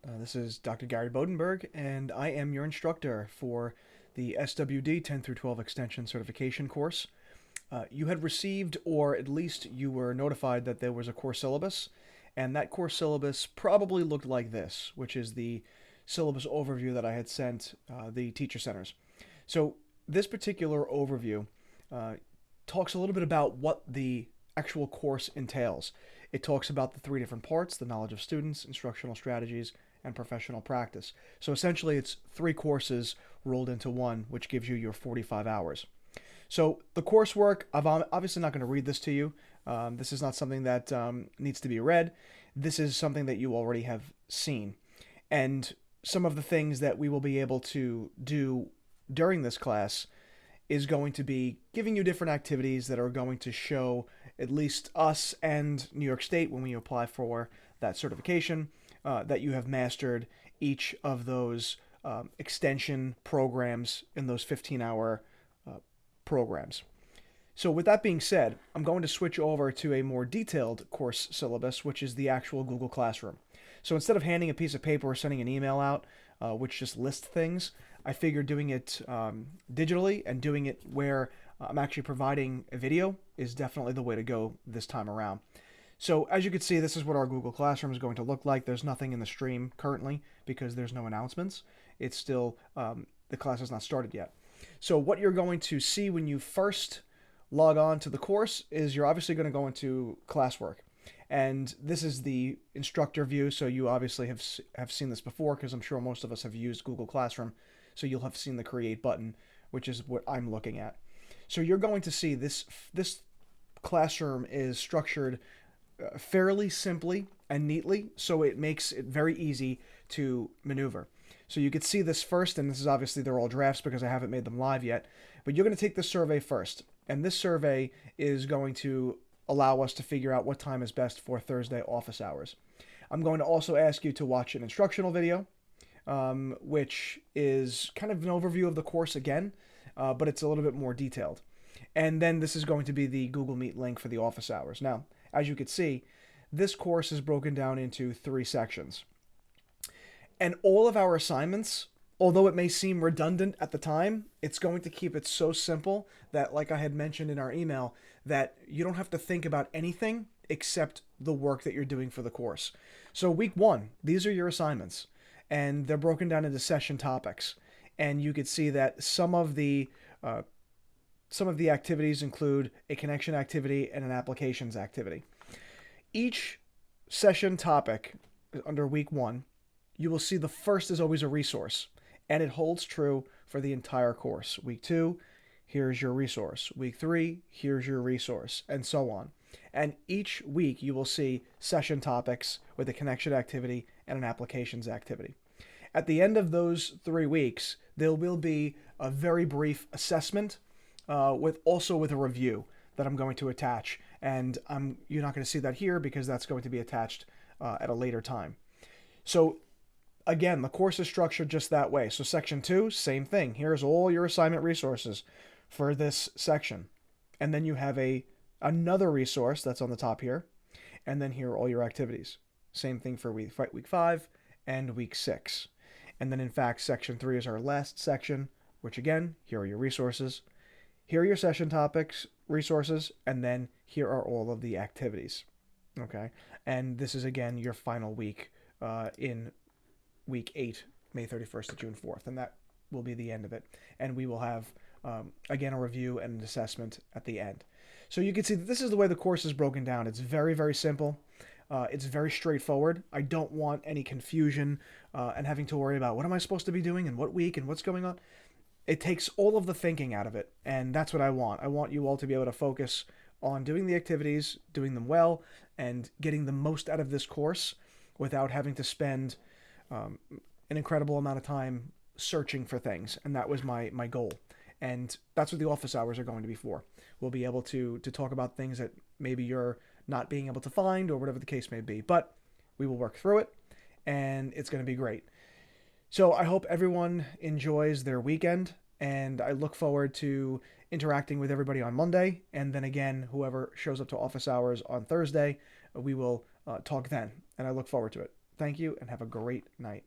This is Dr. Gary Bodenburg, and I am your instructor for the SWD 10 through 12 Extension Certification course. You had received, or at least you were notified that there was a course syllabus, and that course syllabus probably looked like this, which is the syllabus overview that I had sent the teacher centers. So this particular overview uh, talks a little bit about what the actual course entails. It talks about the three different parts: the knowledge of students, instructional strategies, and professional practice. So essentially, it's three courses rolled into one, which gives you your 45 hours. So the coursework, I'm obviously not going to read this to you. This is not something that needs to be read. This is something that you already have seen. And some of the things that we will be able to do during this class is going to be giving you different activities that are going to show at least us and New York State, when we apply for that certification, that you have mastered each of those extension programs in those 15-hour programs. So with that being said, I'm going to switch over to a more detailed course syllabus, which is the actual Google Classroom. So instead of handing a piece of paper or sending an email out, which just lists things, I figured doing it digitally and doing it where I'm actually providing a video is definitely the way to go this time around. So as you can see, this is what our Google Classroom is going to look like. There's nothing in the stream currently because there's no announcements. It's still, the class has not started yet. So what you're going to see when you first log on to the course is you're obviously going to go into classwork. And this is the instructor view, so you obviously have seen this before because I'm sure most of us have used Google Classroom. So you'll have seen the create button, which is what I'm looking at. So you're going to see this classroom is structured fairly simply and neatly, so it makes it very easy to maneuver. So you could see this first, and this is obviously they're all drafts because I haven't made them live yet, but you're going to take this survey first. And this survey is going to allow us to figure out what time is best for Thursday office hours. I'm going to also ask you to watch an instructional video, which is kind of an overview of the course again, but it's a little bit more detailed. And then this is going to be the Google Meet link for the office hours. Now, as you can see, this course is broken down into three sections. And all of our assignments, although it may seem redundant at the time, it's going to keep it so simple that, like I had mentioned in our email, that you don't have to think about anything except the work that you're doing for the course. So week one, these are your assignments, and they're broken down into session topics. And you could see that some of the activities include a connection activity and an applications activity. Each session topic under week one, you will see the first is always a resource, and it holds true for the entire course. Week two, here's your resource. Week three, here's your resource, and so on. And each week you will see session topics with a connection activity and an applications activity. At the end of those 3 weeks, there will be a very brief assessment with a review that I'm going to attach. And you're not going to see that here because that's going to be attached at a later time. So again, the course is structured just that way. So section 2, same thing. Here's all your assignment resources for this section. And then you have another resource that's on the top here. And then here are all your activities. Same thing for week 5 and week 6. And then in fact, section 3 is our last section, which again, here are your resources. Here are your session topics, resources, and then here are all of the activities. Okay? And this is again your final week in week 8, May 31st to June 4th, and that will be the end of it. And we will have, again, a review and an assessment at the end. So you can see that this is the way the course is broken down. It's very, very simple. It's very straightforward. I don't want any confusion and having to worry about what am I supposed to be doing and what week and what's going on. It takes all of the thinking out of it, and that's what I want. I want you all to be able to focus on doing the activities, doing them well, and getting the most out of this course without having to spend an incredible amount of time searching for things, and that was my goal. And that's what the office hours are going to be for. We'll be able to talk about things that maybe you're not being able to find or whatever the case may be, but we will work through it, and it's going to be great. So I hope everyone enjoys their weekend, and I look forward to interacting with everybody on Monday, and then again, whoever shows up to office hours on Thursday, we will talk then, and I look forward to it. Thank you and have a great night.